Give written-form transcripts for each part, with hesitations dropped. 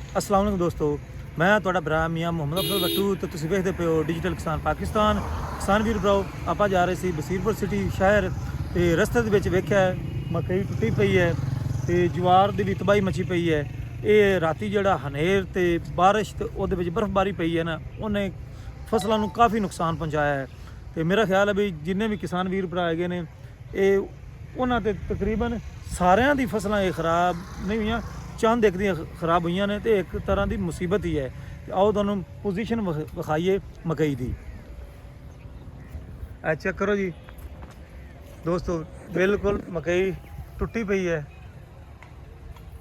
अस्सलाम वालेकुम दोस्तों, मैं ਤੁਹਾਡਾ ਭਰਾ ਮੀਆਂ ਮੁਹੰਮਦ ਅਫਜ਼ਲ ਬੱਟੂ ਤੇ ਤੁਸੀਂ ਵੇਖਦੇ ਪਏ ਹੋ ਡਿਜੀਟਲ ਕਿਸਾਨ ਪਾਕਿਸਤਾਨ। ਕਿਸਾਨ ਵੀਰ ਭਰਾਓ, ਆਪਾਂ ਜਾ ਰਹੇ ਸੀ ਬਸੀਰਪੁਰ ਸਿਟੀ ਸ਼ਹਿਰ ਤੇ ਰਸਤੇ ਦੇ ਵਿੱਚ ਵੇਖਿਆ ਮਕਈ ਟੁੱਟੀ ਪਈ ਹੈ ਤੇ ਜਵਾਰ ਦੀ ਵੀ ਤਬਾਹੀ ਮਚੀ ਪਈ ਹੈ। ਇਹ ਰਾਤੀ ਜਿਹੜਾ ਹਨੇਰ ਤੇ ਬਾਰਿਸ਼ ਤੇ ਉਹਦੇ ਵਿੱਚ ਬਰਫ਼ਬਾਰੀ ਪਈ ਹੈ ਨਾ, ਉਹਨੇ ਫਸਲਾਂ ਨੂੰ ਕਾਫੀ ਨੁਕਸਾਨ ਪਹੁੰਚਾਇਆ ਹੈ। ਤੇ ਮੇਰਾ ਖਿਆਲ ਹੈ ਵੀ ਜਿੰਨੇ ਵੀ ਕਿਸਾਨ ਵੀਰ ਭਰਾ ਹੈਗੇ ਨੇ, ਇਹ ਉਹਨਾਂ ਤੇ ਤਕਰੀਬਨ ਸਾਰਿਆਂ ਦੀ ਫਸਲਾਂ ਇਹ ਖਰਾਬ ਨਹੀਂ ਹੋਈਆਂ, ਚੰਦ ਇੱਕ ਦੀਆਂ ਖਰਾਬ ਹੋਈਆਂ ਨੇ ਤੇ ਇੱਕ ਤਰ੍ਹਾਂ ਦੀ ਮੁਸੀਬਤ ਹੀ ਹੈ। ਆਓ ਤੁਹਾਨੂੰ ਪੋਜੀਸ਼ਨ ਵਿਖਾਈਏ ਮਕਈ ਦੀ। ਇਹ ਚੈੱਕ ਕਰੋ ਜੀ ਦੋਸਤੋ, ਬਿਲਕੁਲ ਮਕਈ ਟੁੱਟੀ ਪਈ ਹੈ,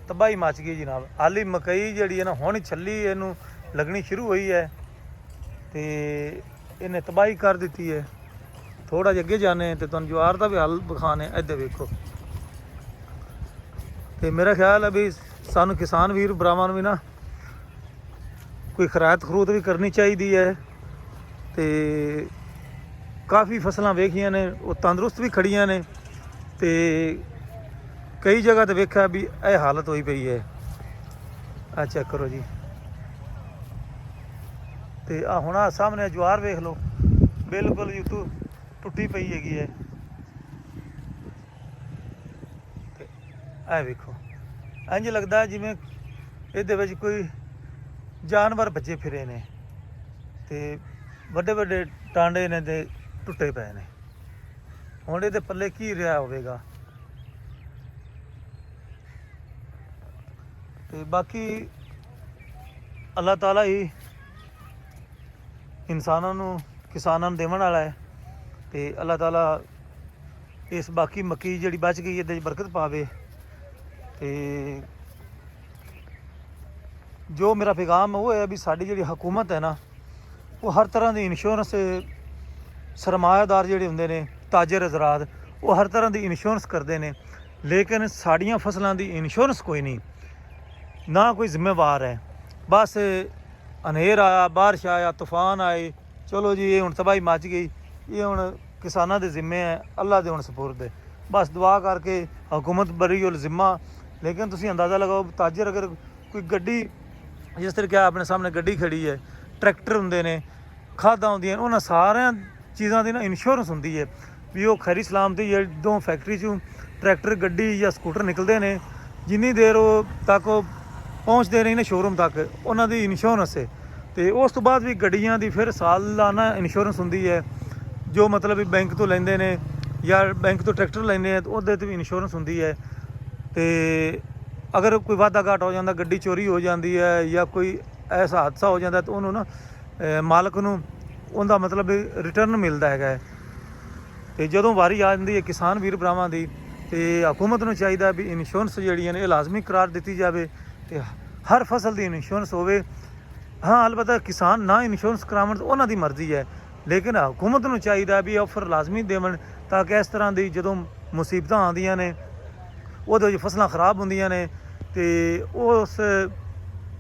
ਤਬਾਹੀ ਮਚ ਗਈ ਜਨਾਬ। ਹਾਲੀ ਮਕਈ ਜਿਹੜੀ ਹੈ ਨਾ, ਹੁਣ ਛੱਲੀ ਇਹਨੂੰ ਲੱਗਣੀ ਸ਼ੁਰੂ ਹੋਈ ਹੈ ਤੇ ਇਹਨੇ ਤਬਾਹੀ ਕਰ ਦਿੱਤੀ ਹੈ। ਥੋੜਾ ਜਿਹਾ ਅੱਗੇ ਜਾਣੇ ਤੇ ਤੁਹਾਨੂੰ ਜਵਾਰ ਦਾ ਵੀ ਹਾਲ ਵਿਖਾਣੇ। ਇੱਧਰ ਵੇਖੋ, ਤੇ ਮੇਰਾ ਖਿਆਲ ਹੈ ਵੀ ਸਾਨੂੰ ਕਿਸਾਨ ਵੀਰ ਭਰਾਵਾਂ ਨੂੰ ਵੀ ਨਾ ਕੋਈ ਖਰਾਇਤ ਖਰੂਦ ਵੀ ਕਰਨੀ ਚਾਹੀਦੀ ਹੈ। ਤੇ ਕਾਫੀ ਫਸਲਾਂ ਵੇਖੀਆਂ ਨੇ, ਉਹ ਤੰਦਰੁਸਤ ਵੀ ਖੜੀਆਂ ਨੇ ਤੇ ਕਈ ਜਗ੍ਹਾ ਤੇ ਵੇਖਿਆ ਵੀ ਇਹ ਹਾਲਤ ਹੋਈ ਪਈ ਹੈ। ਆ ਚੈੱਕ ਕਰੋ ਜੀ, ਤੇ ਆ ਹੁਣ ਆ ਸਾਹਮਣੇ ਜਵਾਰ ਵੇਖ ਲਓ, ਬਿਲਕੁਲ ਜੀ ਟੁੱਟੀ ਪਈ ਹੈਗੀ ਹੈ। ਤੇ ਇਹ ਵੇਖੋ, ਇੰਝ ਲੱਗਦਾ ਜਿਵੇਂ ਇਹਦੇ ਵਿੱਚ ਕੋਈ ਜਾਨਵਰ ਭੱਜੇ ਫਿਰੇ ਨੇ ਤੇ ਵੱਡੇ ਵੱਡੇ ਟਾਂਡੇ ਨੇ ਤੇ ਟੁੱਟੇ ਪਏ ਨੇ। ਹੁਣ ਇਹਦੇ ਪੱਲੇ ਕੀ ਰਿਹਾ ਹੋਵੇਗਾ। ਤੇ ਬਾਕੀ ਅੱਲਾਹ ਤਾਲਾ ਹੀ ਇਨਸਾਨਾਂ ਨੂੰ ਕਿਸਾਨਾਂ ਨੂੰ ਦੇਵਣ ਵਾਲਾ ਹੈ ਤੇ ਅੱਲਾਹ ਤਾਲਾ ਇਸ ਬਾਕੀ ਮੱਕੀ ਜਿਹੜੀ ਬਚ ਗਈ ਇਹਦੇ 'ਚ ਬਰਕਤ ਪਾਵੇ। ਤੇ ਜੋ ਮੇਰਾ ਪੈਗਾਮ ਉਹ ਹੈ ਵੀ ਸਾਡੀ ਜਿਹੜੀ ਹਕੂਮਤ ਹੈ ਨਾ, ਉਹ ਹਰ ਤਰ੍ਹਾਂ ਦੀ ਇੰਸ਼ੋਰੈਂਸ, ਸਰਮਾਇਆਦਾਰ ਜਿਹੜੇ ਹੁੰਦੇ ਨੇ ਤਾਜਰ ਹਜ਼ਰਾਤ, ਉਹ ਹਰ ਤਰ੍ਹਾਂ ਦੀ ਇੰਸ਼ੋਰੈਂਸ ਕਰਦੇ ਨੇ, ਲੇਕਿਨ ਸਾਡੀਆਂ ਫਸਲਾਂ ਦੀ ਇੰਸ਼ੋਰੈਂਸ ਕੋਈ ਨਹੀਂ, ਨਾ ਕੋਈ ਜ਼ਿੰਮੇਵਾਰ ਹੈ। ਬਸ ਹਨੇਰ ਆਇਆ, ਬਾਰਿਸ਼ ਆਇਆ, ਤੂਫਾਨ ਆਏ, ਚਲੋ ਜੀ ਇਹ ਹੁਣ ਤਬਾਹੀ ਮਚ ਗਈ, ਇਹ ਹੁਣ ਕਿਸਾਨਾਂ ਦੇ ਜ਼ਿੰਮੇ ਹੈ, ਅੱਲਾ ਦੇ ਹੁਣ ਸਪੁਰਦ ਹੈ। ਬਸ ਦੁਆ ਕਰਕੇ ਹਕੂਮਤ ਬਰੀ ਉਲ ਜ਼ਿੰਮਾ। ਲੇਕਿਨ ਤੁਸੀਂ ਅੰਦਾਜ਼ਾ ਲਗਾਓ, ਤਾਜਰ ਅਗਰ ਕੋਈ ਗੱਡੀ, ਜਿਸ ਤਰੀਕੇ ਆਪਣੇ ਸਾਹਮਣੇ ਗੱਡੀ ਖੜੀ ਹੈ, ਟਰੈਕਟਰ ਹੁੰਦੇ ਨੇ, ਖਾਦਾਂ ਹੁੰਦੀਆਂ ਨੇ, ਉਹਨਾਂ ਸਾਰਿਆਂ ਚੀਜ਼ਾਂ ਦੀ ਨਾ ਇੰਸ਼ੋਰੈਂਸ ਹੁੰਦੀ ਹੈ ਵੀ ਉਹ ਖੈਰੀ ਸਲਾਮਤੀ ਜਦੋਂ ਫੈਕਟਰੀ 'ਚੋਂ ਟਰੈਕਟਰ, ਗੱਡੀ ਜਾਂ ਸਕੂਟਰ ਨਿਕਲਦੇ ਨੇ, ਜਿੰਨੀ ਦੇਰ ਉਹ ਤੱਕ ਉਹ ਪਹੁੰਚਦੇ ਨੇ ਨਾ ਸ਼ੋਰੂਮ ਤੱਕ, ਉਹਨਾਂ ਦੀ ਇੰਸ਼ੋਰੈਂਸ ਹੈ। ਤੇ ਉਸ ਤੋਂ ਬਾਅਦ ਵੀ ਗੱਡੀਆਂ ਦੀ ਫਿਰ ਸਾਲਾਨਾ ਇੰਸ਼ੋਰੈਂਸ ਹੁੰਦੀ ਹੈ, ਜੋ ਮਤਲਬ ਵੀ ਬੈਂਕ ਤੋਂ ਲੈਂਦੇ ਨੇ ਜਾਂ ਬੈਂਕ ਤੋਂ ਟਰੈਕਟਰ ਲੈਂਦੇ ਆ, ਉਹਦੇ 'ਤੇ ਵੀ ਇੰਸ਼ੋਰੈਂਸ ਹੁੰਦੀ ਹੈ। ਤੇ ਅਗਰ ਕੋਈ ਵਾਧਾ ਘਾਟ ਹੋ ਜਾਂਦਾ, ਗੱਡੀ ਚੋਰੀ ਹੋ ਜਾਂਦੀ ਹੈ ਜਾਂ ਕੋਈ ਐਸਾ ਹਾਦਸਾ ਹੋ ਜਾਂਦਾ ਤਾਂ ਉਹਨੂੰ ਨਾ ਮਾਲਕ ਨੂੰ ਉਹਦਾ ਮਤਲਬ ਰਿਟਰਨ ਮਿਲਦਾ ਹੈਗਾ। ਤੇ ਜਦੋਂ ਵਾਰੀ ਆ ਜਾਂਦੀ ਹੈ ਕਿਸਾਨ ਵੀਰ ਭਰਾਵਾਂ ਦੀ, ਤੇ ਹਕੂਮਤ ਨੂੰ ਚਾਹੀਦਾ ਵੀ ਇੰਸ਼ੋਰੈਂਸ ਜਿਹੜੀਆਂ ਨੇ ਇਹ ਲਾਜ਼ਮੀ ਕਰਾਰ ਦਿੱਤੀ ਜਾਵੇ ਤੇ ਹਰ ਫਸਲ ਦੀ ਇੰਸ਼ੋਰੈਂਸ ਹੋਵੇ। ਹਾਂ, ਅਲਬੱਤਾ ਕਿਸਾਨ ਨਾ ਇੰਸ਼ੋਰੈਂਸ ਕਰਾਉਣ ਉਹਨਾਂ ਦੀ ਮਰਜ਼ੀ ਹੈ, ਲੇਕਿਨ ਹਕੂਮਤ ਨੂੰ ਚਾਹੀਦਾ ਵੀ ਆਫਰ ਲਾਜ਼ਮੀ ਦੇਵਣ, ਤਾਂ ਕਿ ਇਸ ਤਰ੍ਹਾਂ ਦੀ ਜਦੋਂ ਮੁਸੀਬਤਾਂ ਆਉਂਦੀਆਂ ਨੇ, ਉਹਦੇ ਵਿੱਚ ਫਸਲਾਂ ਖਰਾਬ ਹੁੰਦੀਆਂ ਨੇ ਤੇ ਉਸ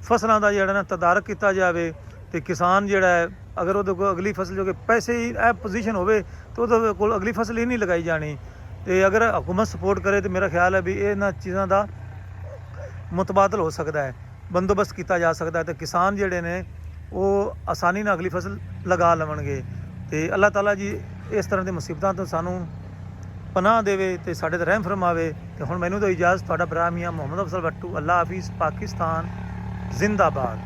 ਫਸਲਾਂ ਦਾ ਜਿਹੜਾ ਨਾ ਤਦਾਰਕ ਕੀਤਾ ਜਾਵੇ। ਤੇ ਕਿਸਾਨ ਜਿਹੜਾ ਹੈ, ਅਗਰ ਉਹਦੇ ਕੋਲ ਅਗਲੀ ਫਸਲ ਜੋ ਕਿ ਪੈਸੇ ਹੀ ਇਹ ਪੋਜੀਸ਼ਨ ਹੋਵੇ ਤਾਂ ਉਹਦੇ ਕੋਲ ਅਗਲੀ ਫਸਲ ਹੀ ਨਹੀਂ ਲਗਾਈ ਜਾਣੀ। ਤੇ ਅਗਰ ਹਕੂਮਤ ਸਪੋਰਟ ਕਰੇ ਤਾਂ ਮੇਰਾ ਖਿਆਲ ਹੈ ਵੀ ਇਹਨਾਂ ਚੀਜ਼ਾਂ ਦਾ ਮੁਤਬਾਦਲ ਹੋ ਸਕਦਾ ਹੈ, ਬੰਦੋਬਸਤ ਕੀਤਾ ਜਾ ਸਕਦਾ ਹੈ ਤੇ ਕਿਸਾਨ ਜਿਹੜੇ ਨੇ ਉਹ ਆਸਾਨੀ ਨਾਲ ਅਗਲੀ ਫਸਲ ਲਗਾ ਲਵਣਗੇ। ਤੇ ਅੱਲਾਹ ਤਾਲਾ ਜੀ ਇਸ ਤਰ੍ਹਾਂ ਦੀ ਮੁਸੀਬਤਾਂ ਤੋਂ ਸਾਨੂੰ ਪਨਾਹ ਦੇਵੇ ਤੇ ਸਾਡੇ 'ਤੇ ਰਹਿਮ ਫਰਮਾਵੇ। ਤੇ ਹੁਣ ਮੈਨੂੰ ਤਾਂ ਇਜਾਜ਼ਤ, ਤੁਹਾਡਾ ਭਰਾ ਮੀਆਂ ਮੁਹੰਮਦ ਅਫਜ਼ਲ ਬੱਟੂ। ਅੱਲਾ ਹਾਫਿਜ਼, ਪਾਕਿਸਤਾਨ ਜ਼ਿੰਦਾਬਾਦ।